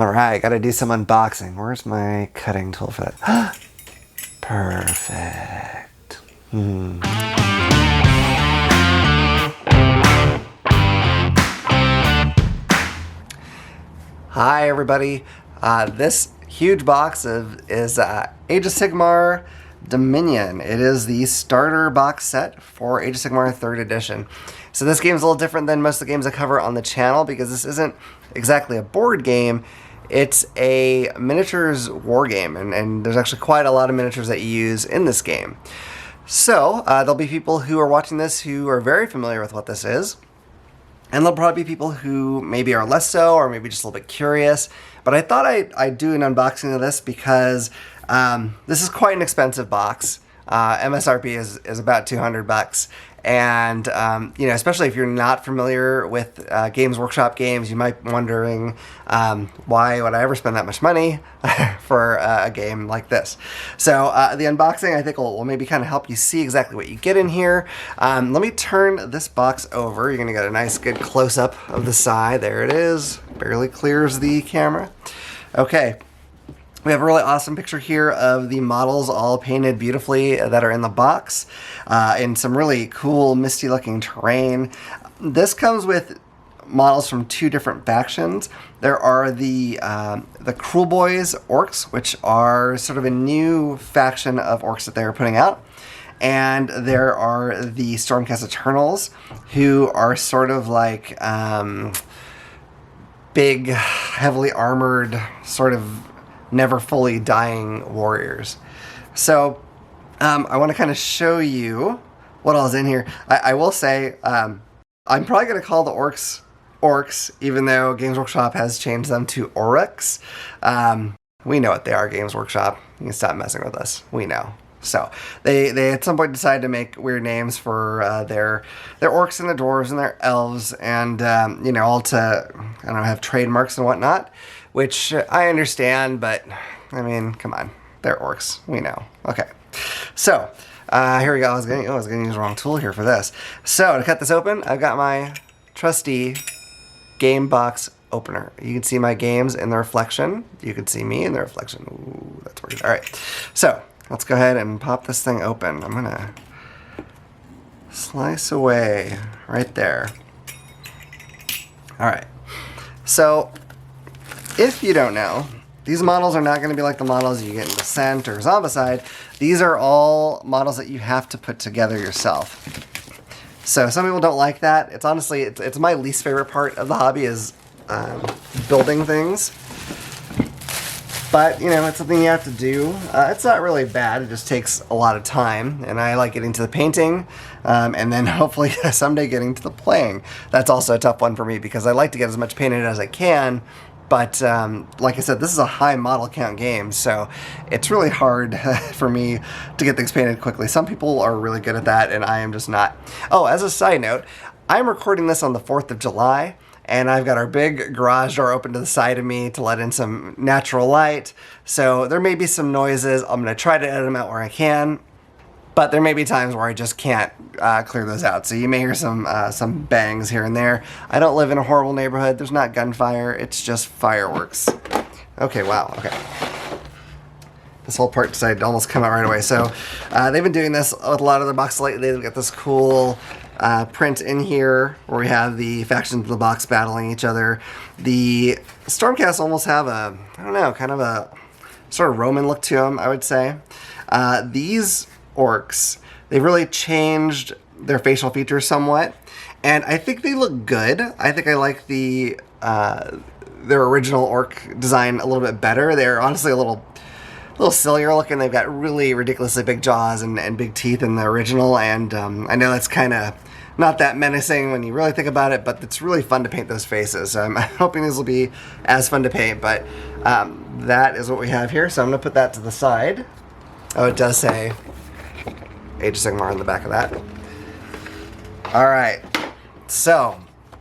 Alright, gotta do some unboxing. Where's my cutting tool for that? Perfect. Hi everybody. This huge box is Age of Sigmar Dominion. It is the starter box set for Age of Sigmar 3rd edition. So this game is a little different than most of the games I cover on the channel because this isn't exactly a board game. It's a miniatures war game, and there's actually quite a lot of miniatures that you use in this game. So there'll be people who are watching this who are very familiar with what this is. And there'll probably be people who maybe are less so, or maybe just a little bit curious. But I thought I'd do an unboxing of this because this is quite an expensive box. MSRP is about $200. And, you know, especially if you're not familiar with Games Workshop games, you might be wondering why would I ever spend that much money for a game like this. So the unboxing, I think, will maybe kind of help you see exactly what you get in here. Let me turn this box over. You're going to get a nice, good close-up of the side. There it is. Barely clears the camera. Okay. We have a really awesome picture here of the models all painted beautifully that are in the box in some really cool misty looking terrain. This comes with models from two different factions. There are the Cruel Boys orcs, which are sort of a new faction of orcs that they're putting out. And there are the Stormcast Eternals, who are sort of like big, heavily armored, sort of never fully dying warriors. So I want to kind of show you what all's in here. I will say I'm probably going to call the orcs, even though Games Workshop has changed them to Oryx. We know what they are, Games Workshop. You can stop messing with us. We know. So they at some point decided to make weird names for their orcs and their dwarves and their elves, and you know, all to, I don't know, have trademarks and whatnot, which I understand, but I mean, come on, they're orcs. We know. Okay, so here we go. I was gonna use the wrong tool here for this. So to cut this open, I've got my trusty game box opener. You can see my games in the reflection. You can see me in the reflection. Ooh, that's weird. All right, so let's go ahead and pop this thing open. I'm gonna slice away right there. All right, so if you don't know, these models are not going to be like the models you get in Descent or Zombicide. These are all models that you have to put together yourself. So some people don't like that. It's honestly, it's my least favorite part of the hobby is building things. But, you know, it's something you have to do. It's not really bad. It just takes a lot of time. And I like getting to the painting and then hopefully someday getting to the playing. That's also a tough one for me because I like to get as much painted as I can. But like I said, this is a high model count game, so it's really hard for me to get things painted quickly. Some people are really good at that, and I am just not. Oh, as a side note, I'm recording this on the 4th of July, and I've got our big garage door open to the side of me to let in some natural light. So there may be some noises. I'm going to try to edit them out where I can. But there may be times where I just can't clear those out. So you may hear some bangs here and there. I don't live in a horrible neighborhood. There's not gunfire. It's just fireworks. Okay, wow, okay. This whole part decided to almost come out right away. So they've been doing this with a lot of their boxes lately. They've got this cool print in here where we have the factions of the box battling each other. The Stormcast almost have a, I don't know, kind of a sort of Roman look to them, I would say. These orcs, they've really changed their facial features somewhat, and I think they look good. I think I like their original orc design a little bit better. They're honestly a little sillier looking. They've got really ridiculously big jaws and big teeth in the original, and I know that's kind of not that menacing when you really think about it, but it's really fun to paint those faces. So I'm hoping these will be as fun to paint, but that is what we have here, so I'm going to put that to the side. Oh, it does say Age of Sigmar on the back of that. All right, so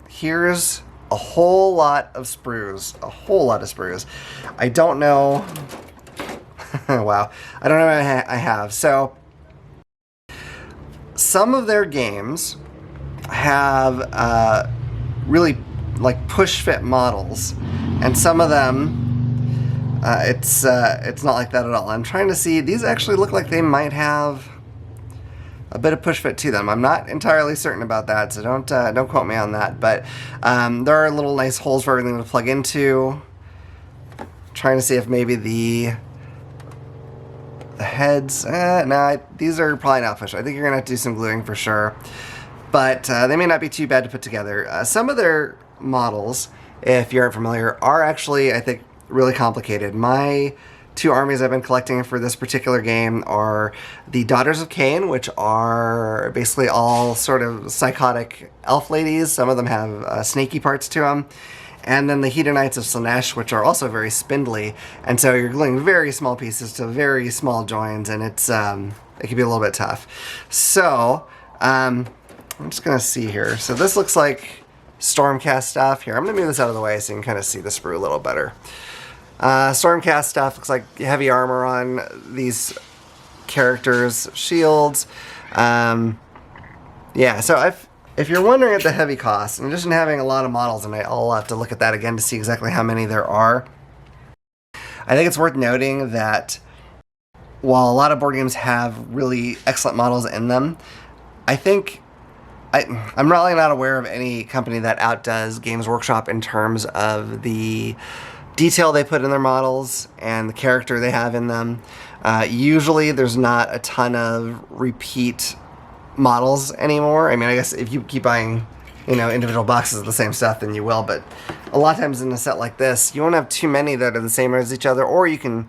here's a whole lot of sprues. A whole lot of sprues. I don't know. Wow, I don't know what I have. So some of their games have really like push fit models And some of them, it's not like that at all. I'm trying to see, these actually look like they might have a bit of push fit to them. I'm not entirely certain about that, so don't quote me on that. But there are little nice holes for everything to plug into. Trying to see if maybe the heads, no, these are probably not push. I think you're gonna have to do some gluing for sure. But they may not be too bad to put together. Some of their models, if you aren't familiar, are actually, I think, really complicated. My two armies I've been collecting for this particular game are the Daughters of Cain, which are basically all sort of psychotic elf ladies. Some of them have snaky parts to them. And then the Hedonites of Slaanesh, which are also very spindly. And so you're gluing very small pieces to very small joins, and it can be a little bit tough. So, I'm just going to see here. So this looks like Stormcast stuff. Here, I'm going to move this out of the way so you can kind of see the sprue a little better. Stormcast stuff looks like heavy armor on these characters, shields. Yeah, so if you're wondering at the heavy cost, in addition to having a lot of models, and I'll have to look at that again to see exactly how many there are, I think it's worth noting that while a lot of board games have really excellent models in them, I think I'm really not aware of any company that outdoes Games Workshop in terms of the detail they put in their models and the character they have in them. Usually there's not a ton of repeat models anymore. I mean, I guess if you keep buying, individual boxes of the same stuff, then you will, but a lot of times in a set like this, you won't have too many that are the same as each other, or you can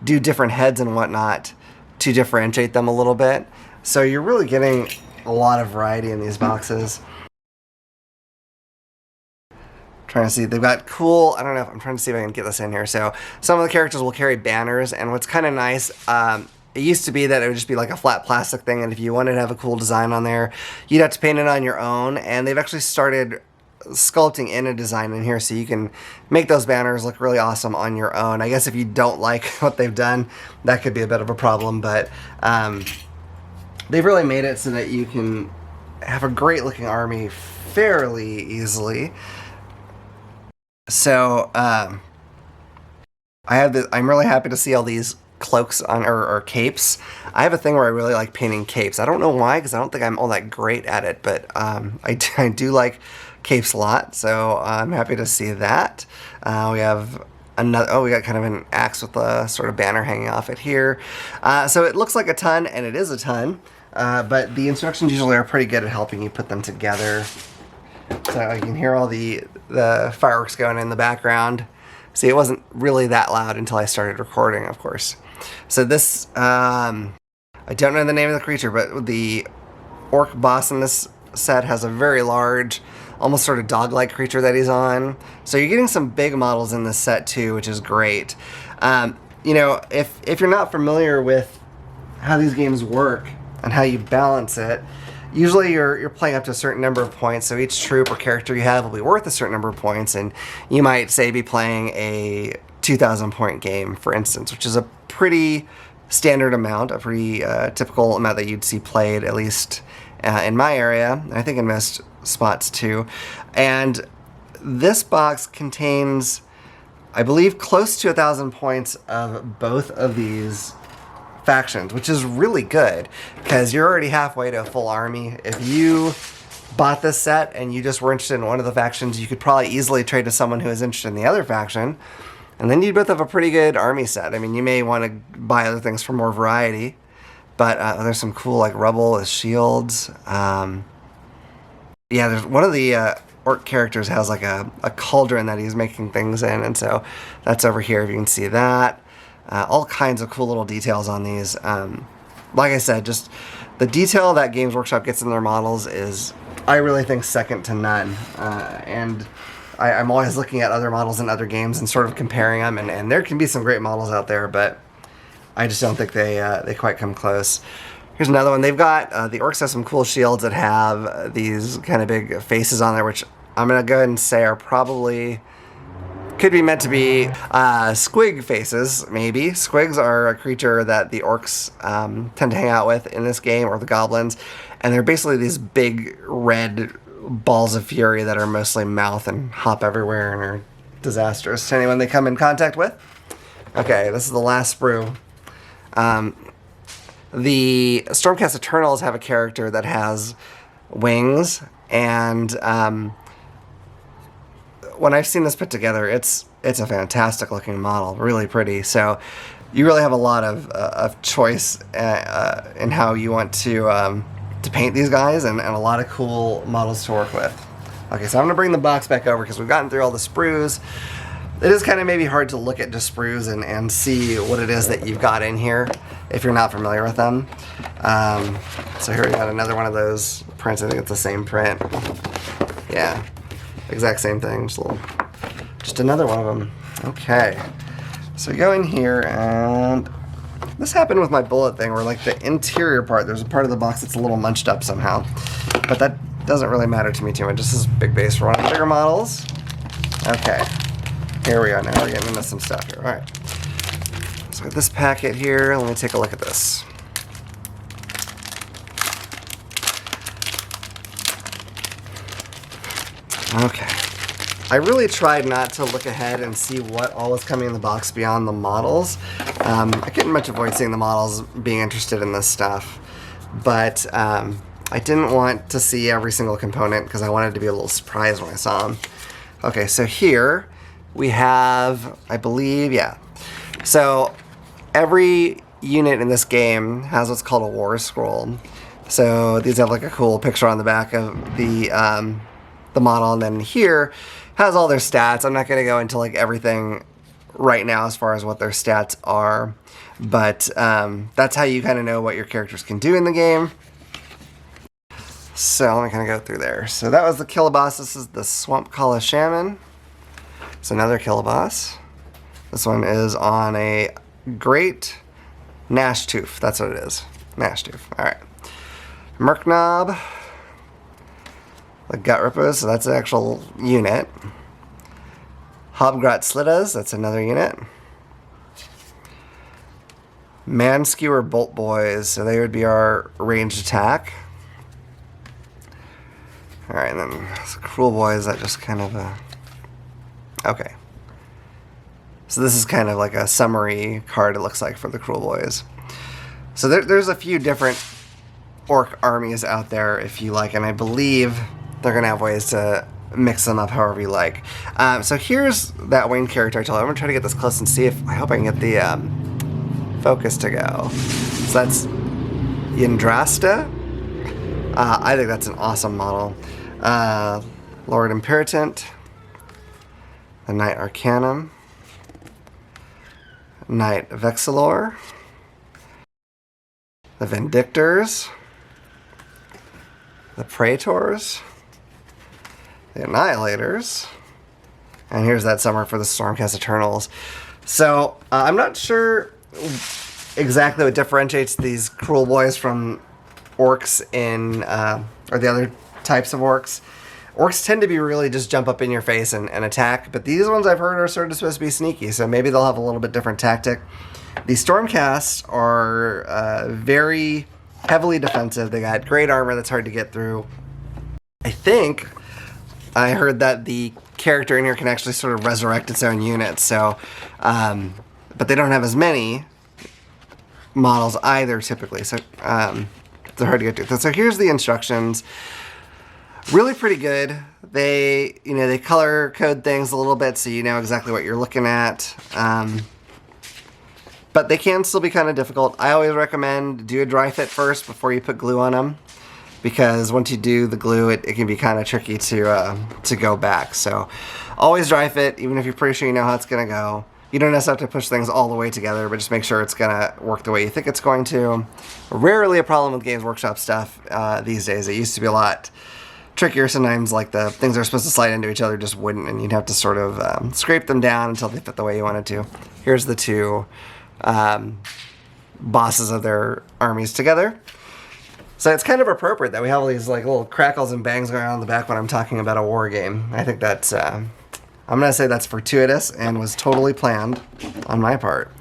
do different heads and whatnot to differentiate them a little bit. So you're really getting a lot of variety in these boxes. Trying to see, they've got cool, I don't know, I'm trying to see if I can get this in here. So some of the characters will carry banners, and what's kind of nice, it used to be that it would just be like a flat plastic thing, and if you wanted to have a cool design on there, you'd have to paint it on your own, and they've actually started sculpting in a design in here so you can make those banners look really awesome on your own. I guess if you don't like what they've done, that could be a bit of a problem, but they've really made it so that you can have a great looking army fairly easily. So I'm really happy to see all these cloaks on or capes. I have a thing where I really like painting capes. I don't know why, because I don't think I'm all that great at it, but I do like capes a lot, so I'm happy to see that. We have another, we got kind of an axe with a sort of banner hanging off it here. So it looks like a ton, and it is a ton, but the instructions usually are pretty good at helping you put them together. So you can hear all the fireworks going in the background. See, it wasn't really that loud until I started recording, of course. So this, I don't know the name of the creature, but the orc boss in this set has a very large, almost sort of dog-like creature that he's on. So you're getting some big models in this set too, which is great. If you're not familiar with how these games work and how you balance it, usually you're playing up to a certain number of points, so each troop or character you have will be worth a certain number of points, and you might, say, be playing a 2,000 point game, for instance, which is a pretty standard amount, a pretty typical amount that you'd see played, at least in my area, and I think in most spots too. And this box contains, I believe, close to 1,000 points of both of these factions, which is really good because you're already halfway to a full army. If you bought this set and you just were interested in one of the factions, you could probably easily trade to someone who is interested in the other faction, and then you'd both have a pretty good army set. I mean, you may want to buy other things for more variety, but there's some cool like rubble as shields. Yeah, there's one of the orc characters has like a cauldron that he's making things in, and so that's over here if you can see that. All kinds of cool little details on these. Like I said, just the detail that Games Workshop gets in their models is, I really think, second to none. And I'm always looking at other models in other games and sort of comparing them, and there can be some great models out there, but I just don't think they quite come close. Here's another one. They've got, the orcs have some cool shields that have these kind of big faces on there, which I'm going to go ahead and say are probably, could be meant to be squig faces, maybe. Squigs are a creature that the orcs tend to hang out with in this game, or the goblins, and they're basically these big red balls of fury that are mostly mouth and hop everywhere and are disastrous to anyone they come in contact with. Okay, this is the last sprue. The Stormcast Eternals have a character that has wings, and when I've seen this put together, it's a fantastic looking model, really pretty. So you really have a lot of choice in how you want to paint these guys, and a lot of cool models to work with. Okay, so I'm going to bring the box back over because we've gotten through all the sprues. It is kind of maybe hard to look at just sprues and see what it is that you've got in here if you're not familiar with them. So here we got another one of those prints. I think it's the same print. Yeah, exact same thing. Just another one of them. Okay, so go in here, and this happened with my bullet thing where like the interior part, there's a part of the box that's a little munched up somehow. But that doesn't really matter to me too much. This is big base for one of the bigger models. Okay. Here we are. Now we're getting into some stuff here. All right. So with this packet here, let me take a look at this. Okay. I really tried not to look ahead and see what all was coming in the box beyond the models. I couldn't much avoid seeing the models, being interested in this stuff. But I didn't want to see every single component because I wanted to be a little surprised when I saw them. Okay, so here we have, I believe, yeah. So every unit in this game has what's called a war scroll. So these have like a cool picture on the back of the model, and then here has all their stats. I'm not going to go into like everything right now as far as what their stats are, but that's how you kind of know what your characters can do in the game. So let me kind of go through there. So that was the Killaboss. This is the Swamp Kala Shaman. It's another Killaboss. This one is on a Great Nashtooth. That's what it is. Nashtooth. Alright. Merknob. The Gut Rippers. So that's an actual unit. Hobgrot Slittas. That's another unit. Manskewer Bolt Boys. So they would be our ranged attack. Alright, and then Cruel Boys, that just kind of okay. So this is kind of like a summary card, it looks like, for the Cruel Boys. So there's a few different orc armies out there if you like, and I believe they're going to have ways to mix them up however you like. So here's that winged character I told you. I'm going to try to get this close and see if, I hope I can get the focus to go. So that's Yndrasta. I think that's an awesome model. Lord Imperatant, the Knight Arcanum, Knight Vexillor, the Vindictors, the Praetors, the Annihilators, and here's that summer for the Stormcast Eternals. So I'm not sure exactly what differentiates these Cruel Boys from orcs or the other types of orcs. Orcs tend to be really just jump up in your face and attack, but these ones I've heard are sort of supposed to be sneaky, so maybe they'll have a little bit different tactic. The Stormcasts are very heavily defensive. They got great armor that's hard to get through. I think I heard that the character in here can actually sort of resurrect its own units, so but they don't have as many models either typically, so they're hard to get to. So here's the instructions. Really pretty good. They, they color code things a little bit so you know exactly what you're looking at. But they can still be kind of difficult. I always recommend do a dry fit first before you put glue on them, because once you do the glue, it can be kind of tricky to go back. So always dry fit, even if you're pretty sure you know how it's going to go. You don't necessarily have to push things all the way together, but just make sure it's going to work the way you think it's going to. Rarely a problem with Games Workshop stuff these days. It used to be a lot trickier sometimes, like the things that are supposed to slide into each other just wouldn't, and you'd have to sort of scrape them down until they fit the way you wanted to. Here's the two bosses of their armies together. So it's kind of appropriate that we have all these like little crackles and bangs going on in the back when I'm talking about a war game. I think that's, I'm going to say that's fortuitous and was totally planned on my part.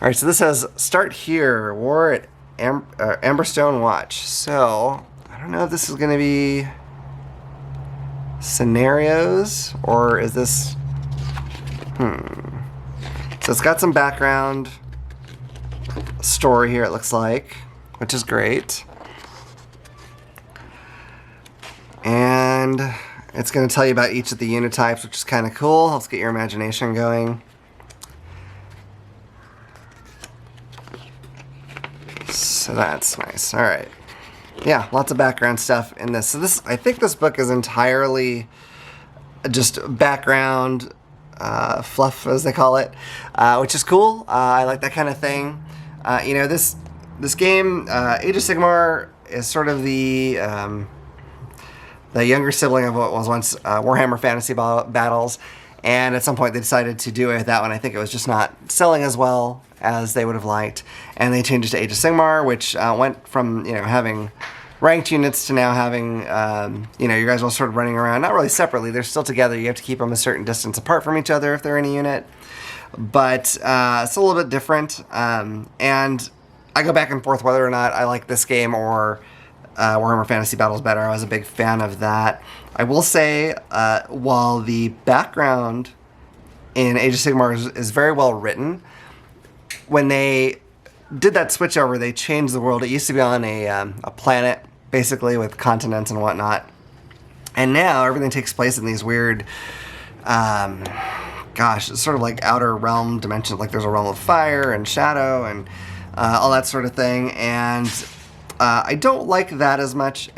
All right, so this says, start here, war at Amberstone Watch. So I don't know if this is going to be scenarios, or is this So it's got some background story here, it looks like, which is great. And it's going to tell you about each of the unit types, which is kind of cool. Helps get your imagination going. So that's nice. All right. Yeah, lots of background stuff in this. So this, I think this book is entirely just background fluff, as they call it, which is cool. I like that kind of thing. You know, this game, Age of Sigmar, is sort of the younger sibling of what was once Warhammer Fantasy Battles, and at some point they decided to do it with that one. I think it was just not selling as well as they would have liked, and they changed it to Age of Sigmar, which went from, you know, having ranked units to now having, you know, you guys all sort of running around, not really separately, they're still together. You have to keep them a certain distance apart from each other if they're in a unit, but it's a little bit different, and I go back and forth whether or not I like this game or Warhammer Fantasy Battles better. I was a big fan of that. I will say, while the background in Age of Sigmar is very well written, when they did that switch over, they changed the world. It used to be on a planet, basically, with continents and whatnot. And now everything takes place in these weird, gosh, it's sort of like outer realm dimensions. Like there's a realm of fire and shadow and all that sort of thing. And I don't like that as much.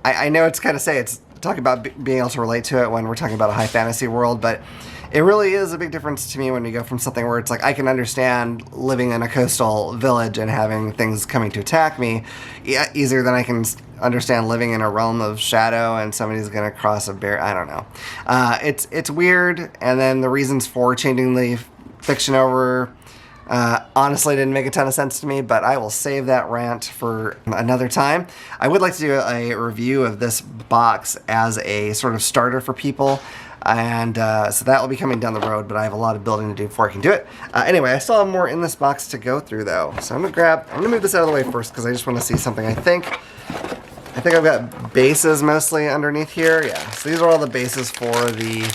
I know it's kind of it's talking about being able to relate to it when we're talking about a high fantasy world, but it really is a big difference to me when you go from something where it's like I can understand living in a coastal village and having things coming to attack me easier than I can understand living in a realm of shadow and somebody's going to cross a bear. I don't know. It's weird, and then the reasons for changing the fiction over honestly didn't make a ton of sense to me, but I will save that rant for another time. I would like to do a review of this box as a sort of starter for people, and so that will be coming down the road, but I have a lot of building to do before I can do it. Anyway, I still have more in this box to go through though, so I'm gonna move this out of the way first because I just want to see something. I think I've got bases mostly underneath here. Yeah, so these are all the bases for the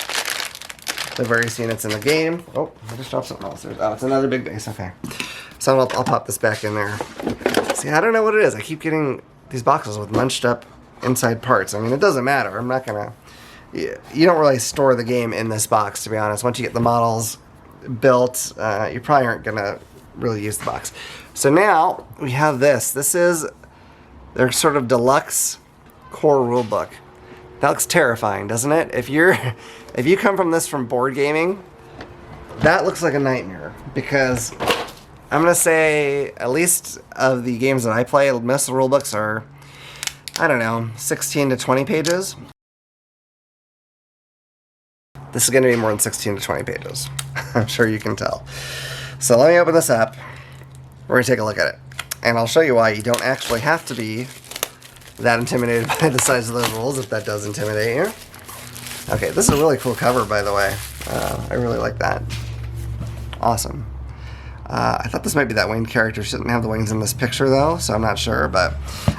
various units in the game. Oh, I just dropped something else. Oh, it's another big base. Okay. So I'll pop this back in there. See, I don't know what it is. I keep getting these boxes with munched up inside parts. I mean, it doesn't matter. I'm not going to... You don't really store the game in this box, to be honest. Once you get the models built, you probably aren't going to really use the box. So now we have this. This is their sort of deluxe core rulebook. That looks terrifying, doesn't it? If you come from this from board gaming, that looks like a nightmare, because I'm going to say, at least of the games that I play, most of the rulebooks are, I don't know, 16 to 20 pages. This is going to be more than 16 to 20 pages. I'm sure you can tell. So let me open this up. We're going to take a look at it. And I'll show you why you don't actually have to be that intimidated by the size of those rules, if that does intimidate you. Okay, this is a really cool cover, by the way. I really like that. Awesome. I thought this might be that winged character. She doesn't have the wings in this picture, though, so I'm not sure. But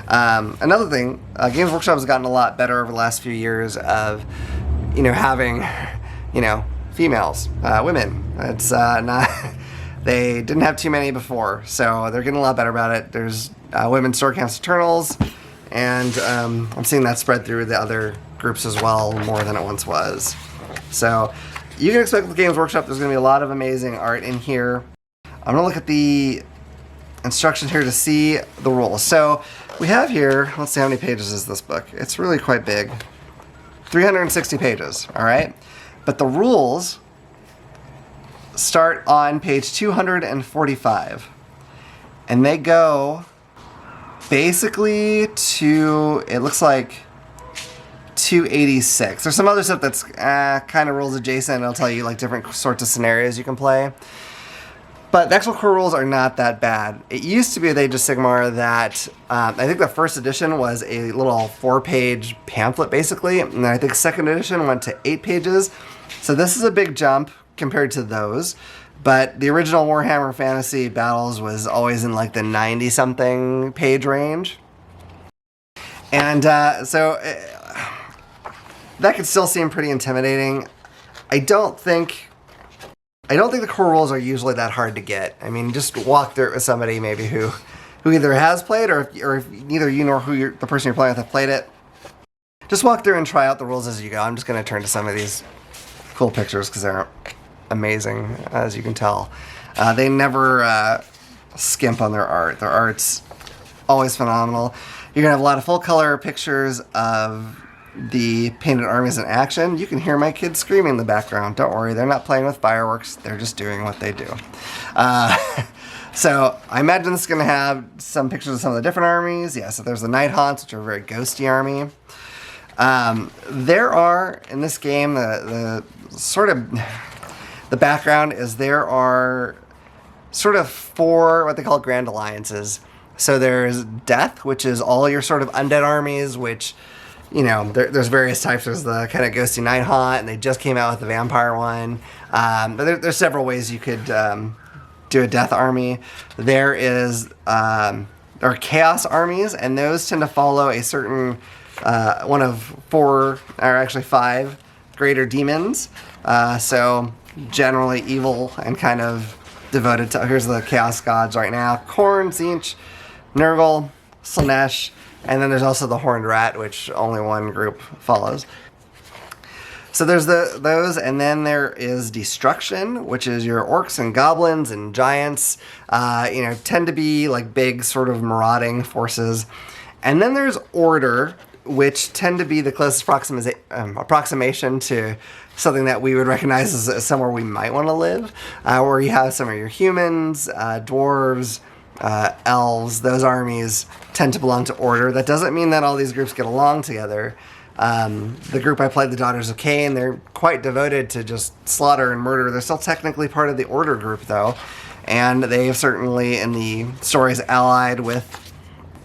another thing, Games Workshop has gotten a lot better over the last few years of, you know, having, you know, females, women. It's not... They didn't have too many before, so they're getting a lot better about it. There's women's Sword Counts Eternals, and I'm seeing that spread through the other groups as well, more than it once was. So you can expect with Games Workshop there's going to be a lot of amazing art in here. I'm going to look at the instructions here to see the rules. So we have here, let's see how many pages is this book. It's really quite big. 360 pages, all right? But the rules start on page 245, and they go basically to, it looks like 286. There's some other stuff that's kind of rules adjacent. It'll tell you like different sorts of scenarios you can play, but the actual core rules are not that bad. It used to be with Age of Sigmar that I think the first edition was a little 4-page pamphlet basically, and I think second edition went to 8 pages. So this is a big jump compared to those, but the original Warhammer Fantasy Battles was always in like the 90-something page range, and so that could still seem pretty intimidating. I don't think I don't think the core rules are usually that hard to get. I mean, just walk through it with somebody maybe who either has played or if neither you nor the person you're playing with have played it. Just walk through and try out the rules as you go. I'm just going to turn to some of these cool pictures because they're amazing, as you can tell. They never skimp on their art. Their art's always phenomenal. You're going to have a lot of full color pictures of the painted armies in action. You can hear my kids screaming in the background. Don't worry, they're not playing with fireworks. They're just doing what they do. So I imagine this is going to have some pictures of some of the different armies. Yeah, so there's the Night Haunts, which are a very ghosty army. There are, in this game, the sort of, the background is there are sort of 4 what they call grand alliances. So there's Death, which is all your sort of undead armies, which, you know, there's various types. There's the kind of ghosty Night Haunt, and they just came out with the vampire one. But there's several ways you could do a Death army. There are Chaos armies, and those tend to follow a certain one of 4, or actually 5 greater demons. So generally evil and kind of devoted to, here's the Chaos gods right now: Khorne, Tzeentch, Nurgle, Slaanesh, and then there's also the Horned Rat, which only one group follows. So there's those, and then there is Destruction, which is your orcs and goblins and giants. You know, tend to be like big sort of marauding forces. And then there's Order, which tend to be the closest approximation to something that we would recognize as somewhere we might want to live, where you have some of your humans, dwarves, elves. Those armies tend to belong to Order. That doesn't mean that all these groups get along together. The group I played, the Daughters of Cain, they're quite devoted to just slaughter and murder. They're still technically part of the Order group, though, and they've certainly in the stories allied with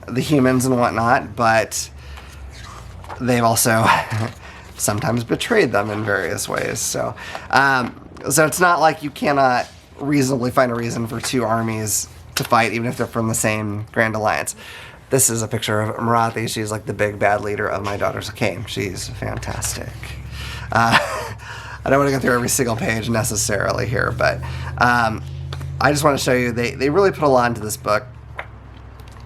the humans and whatnot, but they've also sometimes betrayed them in various ways. So it's not like you cannot reasonably find a reason for 2 armies to fight, even if they're from the same Grand Alliance. This is a picture of Marathi. She's like the big bad leader of my Daughters of Cain. She's fantastic. I don't want to go through every single page necessarily here, but I just want to show you, they really put a lot into this book.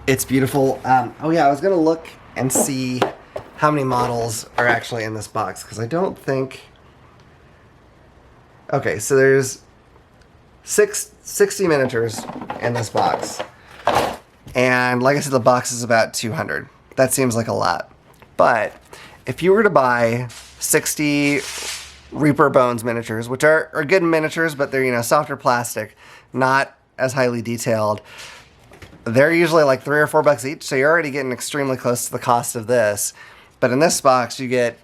It's beautiful. Oh yeah, I was going to look and see how many models are actually in this box, because I don't think... Okay, so there's 60 miniatures in this box. And like I said, the box is about 200. That seems like a lot. But if you were to buy 60 Reaper Bones miniatures, which are good miniatures, but they're, you know, softer plastic, not as highly detailed, they're usually like $3 or $4 each, so you're already getting extremely close to the cost of this. But in this box, you get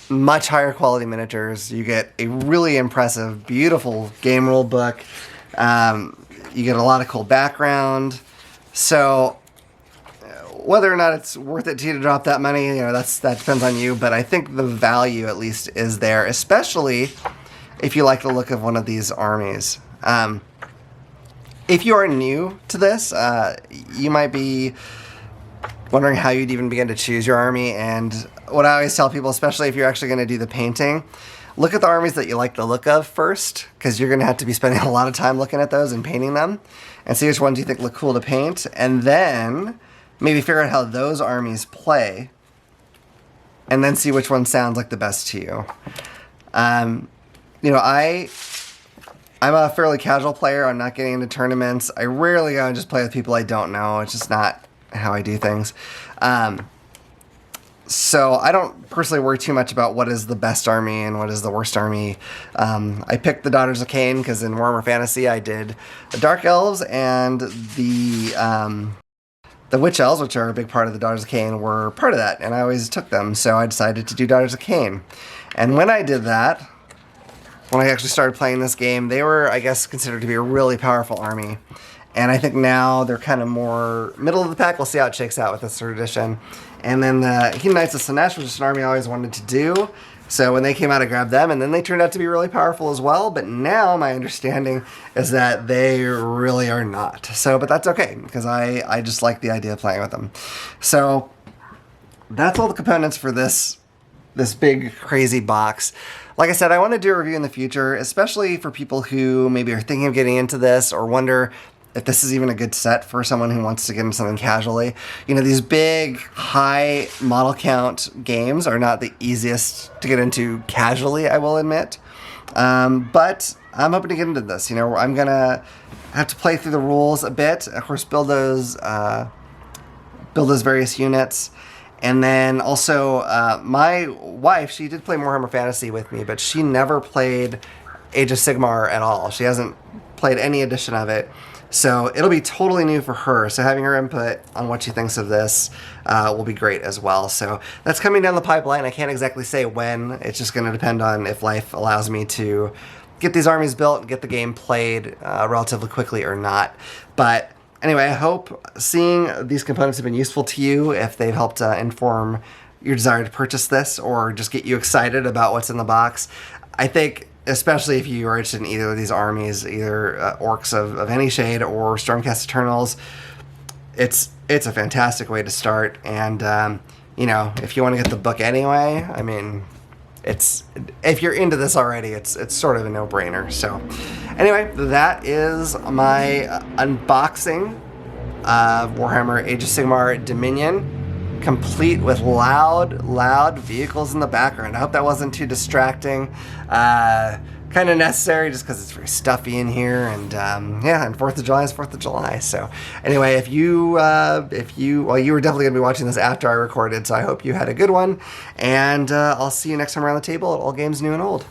much higher quality miniatures. You get a really impressive, beautiful game rule book. You get a lot of cool background. So whether or not it's worth it to you to drop that money, you know, that depends on you. But I think the value at least is there, especially if you like the look of one of these armies. If you are new to this, you might be wondering how you'd even begin to choose your army. And what I always tell people, especially if you're actually going to do the painting, look at the armies that you like the look of first, because you're going to have to be spending a lot of time looking at those and painting them, and see which ones you think look cool to paint, and then maybe figure out how those armies play, and then see which one sounds like the best to you. You know, I'm a fairly casual player. I'm not getting into tournaments. I rarely go and just play with people I don't know. It's just not how I do things. So I don't personally worry too much about what is the best army and what is the worst army. I picked the Daughters of Cain because in Warhammer Fantasy I did the Dark Elves, and the Witch Elves, which are a big part of the Daughters of Cain, were part of that, and I always took them. So I decided to do Daughters of Cain. And when I did that, when I actually started playing this game, they were, I guess, considered to be a really powerful army. And I think now they're kind of more middle of the pack. We'll see how it shakes out with this third edition. And then the Heathen Knights of Slaanesh was just an army I always wanted to do. So when they came out, I grabbed them, and then they turned out to be really powerful as well. But now my understanding is that they really are not. So, but that's okay, because I just like the idea of playing with them. So that's all the components for this this big crazy box. Like I said, I want to do a review in the future, especially for people who maybe are thinking of getting into this or wonder if this is even a good set for someone who wants to get into something casually. You know, these big, high model count games are not the easiest to get into casually, I will admit. But I'm hoping to get into this. You know, I'm going to have to play through the rules a bit. Of course, build those various units. And then also, my wife, she did play Warhammer Fantasy with me, but she never played Age of Sigmar at all. She hasn't played any edition of it. So it'll be totally new for her. So having her input on what she thinks of this will be great as well. So that's coming down the pipeline. I can't exactly say when. It's just going to depend on if life allows me to get these armies built and get the game played relatively quickly or not. But anyway, I hope seeing these components have been useful to you, if they've helped inform your desire to purchase this or just get you excited about what's in the box. I think, especially if you are interested in either of these armies, either orcs of any shade or Stormcast Eternals, it's a fantastic way to start. And, you know, if you want to get the book anyway, I mean, if you're into this already, it's sort of a no-brainer. So anyway, that is my unboxing of Warhammer Age of Sigmar Dominion, complete with loud vehicles in the background. I hope that wasn't too distracting. Kind of necessary just because it's very stuffy in here, and yeah, and 4th of July is 4th of July. So anyway, if you well, you were definitely gonna be watching this after I recorded, so I hope you had a good one, and I'll see you next time around the table at All Games New and Old.